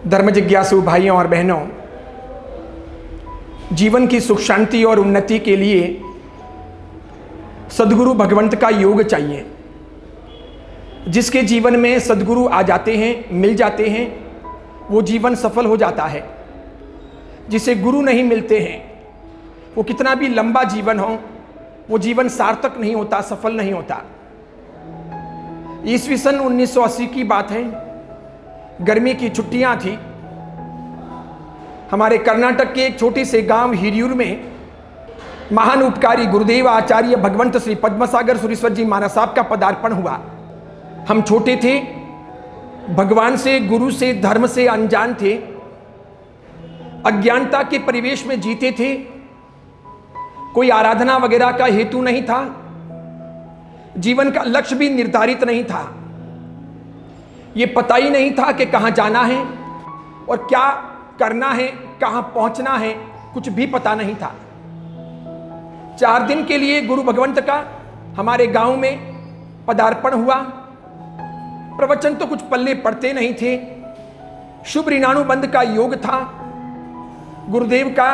धर्म जिज्ञासु भाइयों और बहनों, जीवन की सुख शांति और उन्नति के लिए सद्गुरु भगवंत का योग चाहिए। जिसके जीवन में सद्गुरु आ जाते हैं, मिल जाते हैं, वो जीवन सफल हो जाता है। जिसे गुरु नहीं मिलते हैं, वो कितना भी लंबा जीवन हो, वो जीवन सार्थक नहीं होता, सफल नहीं होता। ईस्वी सन 1980 की बात है। गर्मी की छुट्टियां थी। हमारे कर्नाटक के एक छोटे से गांव हिरियूर में महान उपकारी गुरुदेव आचार्य भगवंत श्री पद्मसागर सुरेश्वर जी महाराज साहब का पदार्पण हुआ। हम छोटे थे, भगवान से, गुरु से, धर्म से अनजान थे, अज्ञानता के परिवेश में जीते थे। कोई आराधना वगैरह का हेतु नहीं था, जीवन का लक्ष्य भी निर्धारित नहीं था। ये पता ही नहीं था कि कहां जाना है और क्या करना है, कहां पहुंचना है, कुछ भी पता नहीं था। 4 दिन के लिए गुरु भगवंत का हमारे गांव में पदार्पण हुआ। प्रवचन तो कुछ पल्ले पड़ते नहीं थे। शुभ ऋणानुबंध का योग था। गुरुदेव का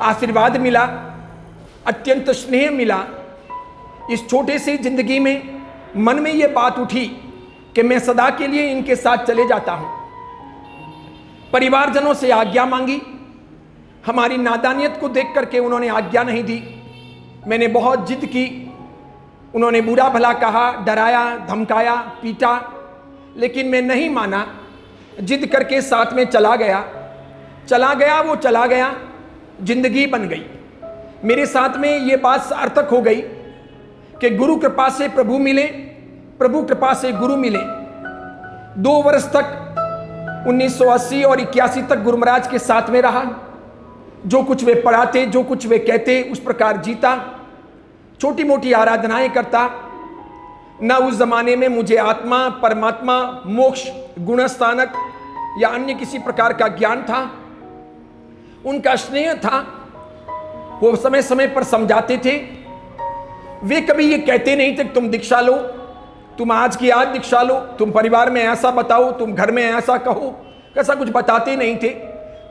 आशीर्वाद मिला, अत्यंत स्नेह मिला। इस छोटे से जिंदगी में मन में यह बात उठी कि मैं सदा के लिए इनके साथ चले जाता हूं। परिवारजनों से आज्ञा मांगी। हमारी नादानियत को देख करके उन्होंने आज्ञा नहीं दी। मैंने बहुत जिद की। उन्होंने बुरा भला कहा, डराया, धमकाया, पीटा, लेकिन मैं नहीं माना। जिद करके साथ में चला गया। वो चला गया, जिंदगी बन गई। मेरे साथ में ये बात सार्थक हो गई कि गुरु कृपा से प्रभु मिले, प्रभु कृपा से गुरु मिले। 2 वर्ष तक 1980 और 81 तक गुरु महाराज के साथ में रहा। जो कुछ वे पढ़ाते, जो कुछ वे कहते, उस प्रकार जीता। छोटी मोटी आराधनाएं करता। न उस जमाने में मुझे आत्मा, परमात्मा, मोक्ष, गुणस्थानक या अन्य किसी प्रकार का ज्ञान था। उनका स्नेह था। वो समय समय पर समझाते थे। वे कभी ये कहते नहीं थे कि तुम दीक्षा लो, तुम आज की आज दीक्षा लो, तुम परिवार में ऐसा बताओ, तुम घर में ऐसा कहो। ऐसा कुछ बताते नहीं थे।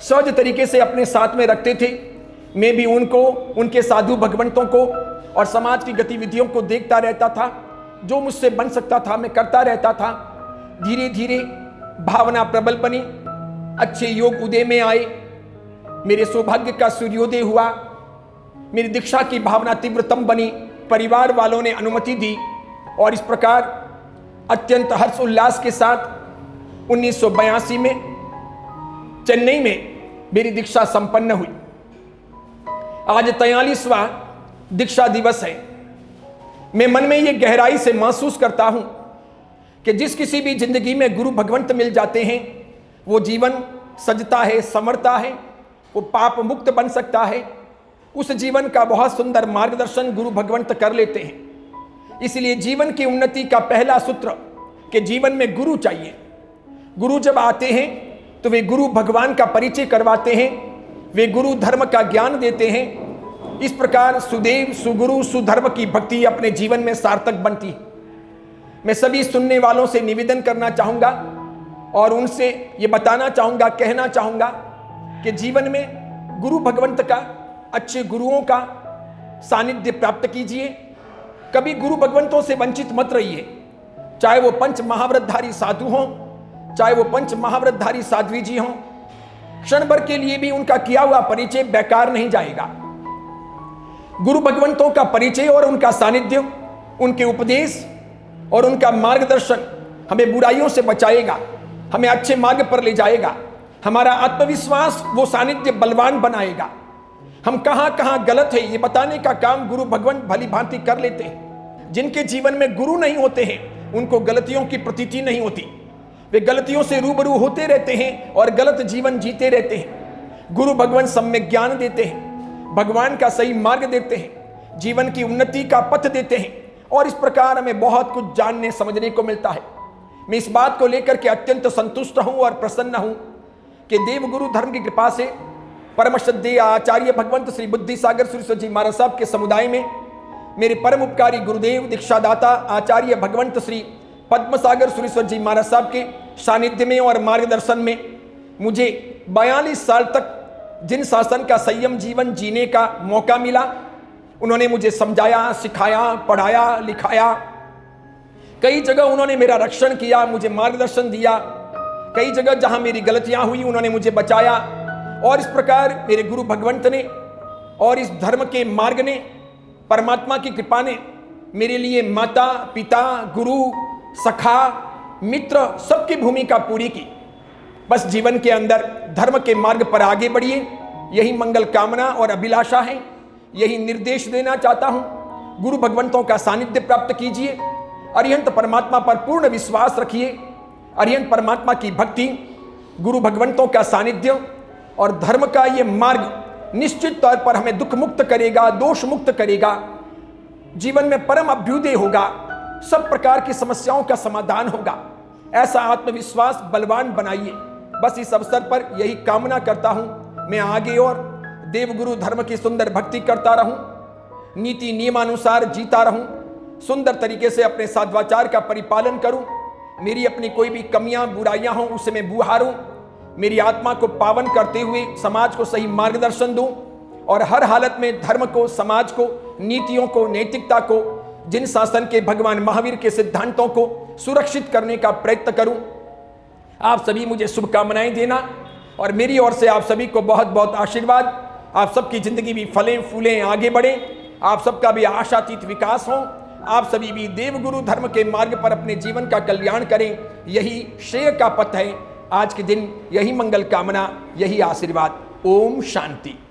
सहज तरीके से अपने साथ में रखते थे। मैं भी उनको, उनके साधु भगवंतों को और समाज की गतिविधियों को देखता रहता था। जो मुझसे बन सकता था मैं करता रहता था। धीरे धीरे भावना प्रबल बनी। अच्छे योग उदय में आए। मेरे सौभाग्य का सूर्योदय हुआ। मेरी दीक्षा की भावना तीव्रतम बनी। परिवार वालों ने अनुमति दी और इस प्रकार अत्यंत हर्ष उल्लास के साथ 1982 में चेन्नई में मेरी दीक्षा संपन्न हुई। आज 43वां दीक्षा दिवस है। मैं मन में यह गहराई से महसूस करता हूं कि जिस किसी भी जिंदगी में गुरु भगवंत मिल जाते हैं, वो जीवन सजता है, संवरता है, वो पाप मुक्त बन सकता है। उस जीवन का बहुत सुंदर मार्गदर्शन गुरु भगवंत कर लेते हैं। इसलिए जीवन की उन्नति का पहला सूत्र कि जीवन में गुरु चाहिए। गुरु जब आते हैं तो वे गुरु भगवान का परिचय करवाते हैं। वे गुरु धर्म का ज्ञान देते हैं। इस प्रकार सुदेव, सुगुरु, सुधर्म की भक्ति अपने जीवन में सार्थक बनती है। मैं सभी सुनने वालों से निवेदन करना चाहूंगा और उनसे ये बताना चाहूंगा, कहना चाहूंगा कि जीवन में गुरु भगवंत का, अच्छे गुरुओं का सानिध्य प्राप्त कीजिए। कभी गुरु भगवंतों से वंचित मत रहिए। चाहे वो पंच महाव्रतधारी साधु हों, चाहे वो पंच महाव्रतधारी साध्वी जी हों, क्षण भर के लिए भी उनका किया हुआ परिचय बेकार नहीं जाएगा। गुरु भगवंतों का परिचय और उनका सानिध्य, उनके उपदेश और उनका मार्गदर्शन हमें बुराइयों से बचाएगा, हमें अच्छे मार्ग पर ले जाएगा। हमारा आत्मविश्वास वो सानिध्य बलवान बनाएगा। हम कहां कहां गलत है ये बताने का काम गुरु भगवंत भली भांति कर लेते हैं। जिनके जीवन में गुरु नहीं होते हैं, उनको गलतियों की प्रतीति नहीं होती। वे गलतियों से रूबरू होते रहते हैं और गलत जीवन जीते रहते हैं। गुरु भगवंत सम्यक ज्ञान देते हैं, भगवान का सही मार्ग देते हैं, जीवन की उन्नति का पथ देते हैं और इस प्रकार हमें बहुत कुछ जानने समझने को मिलता है। मैं इस बात को लेकर के अत्यंत संतुष्ट हूं और प्रसन्न हूं कि देवगुरु धर्म की कृपा से परम श्रद्धेय आचार्य भगवंत श्री बुद्धिसागर सुरेश्वर जी महाराज साहब के समुदाय में मेरे परम उपकारी गुरुदेव दीक्षादाता आचार्य भगवंत श्री पद्मसागर सुरेश्वर जी महाराज साहब के सानिध्य में और मार्गदर्शन में मुझे 42 साल तक जिन शासन का संयम जीवन जीने का मौका मिला, उन्होंने मुझे समझाया, सिखाया, पढ़ाया, लिखाया। कई जगह उन्होंने मेरा रक्षण किया, मुझे मार्गदर्शन दिया। कई जगह जहां मेरी गलतियां हुई उन्होंने मुझे बचाया। और इस प्रकार मेरे गुरु भगवंत ने और इस धर्म के मार्ग ने, परमात्मा की कृपा ने मेरे लिए माता, पिता, गुरु, सखा, मित्र सबकी भूमिका पूरी की। बस जीवन के अंदर धर्म के मार्ग पर आगे बढ़िए, यही मंगल कामना और अभिलाषा है। यही निर्देश देना चाहता हूं। गुरु भगवंतों का सानिध्य प्राप्त कीजिए, अरिहंत परमात्मा पर पूर्ण विश्वास रखिए। अरिहंत परमात्मा की भक्ति, गुरु भगवंतों का सानिध्य और धर्म का ये मार्ग निश्चित तौर पर हमें दुख मुक्त करेगा, दोष मुक्त करेगा, जीवन में परम अभ्युदय होगा, सब प्रकार की समस्याओं का समाधान होगा। ऐसा आत्मविश्वास बलवान बनाइए। बस इस अवसर पर यही कामना करता हूं, मैं आगे और देवगुरु धर्म की सुंदर भक्ति करता रहूं, नीति नियमानुसार जीता रहूं, सुंदर तरीके से अपने सदाचार का परिपालन करूं। मेरी अपनी कोई भी कमियां, बुराइयां हों उसे मैं बुहारूं। मेरी आत्मा को पावन करते हुए समाज को सही मार्गदर्शन दूं और हर हालत में धर्म को, समाज को, नीतियों को, नैतिकता को, जिन शासन के भगवान महावीर के सिद्धांतों को सुरक्षित करने का प्रयत्न करूं। आप सभी मुझे शुभकामनाएं देना और मेरी ओर से आप सभी को बहुत बहुत आशीर्वाद। आप सबकी जिंदगी भी फलें फूलें, आगे बढ़े, आप सबका भी आशातीत विकास हो, आप सभी भी देवगुरु धर्म के मार्ग पर अपने जीवन का कल्याण करें। यही श्रेय का पथ है। आज के दिन यही मंगल कामना, यही आशीर्वाद। ओम शांति।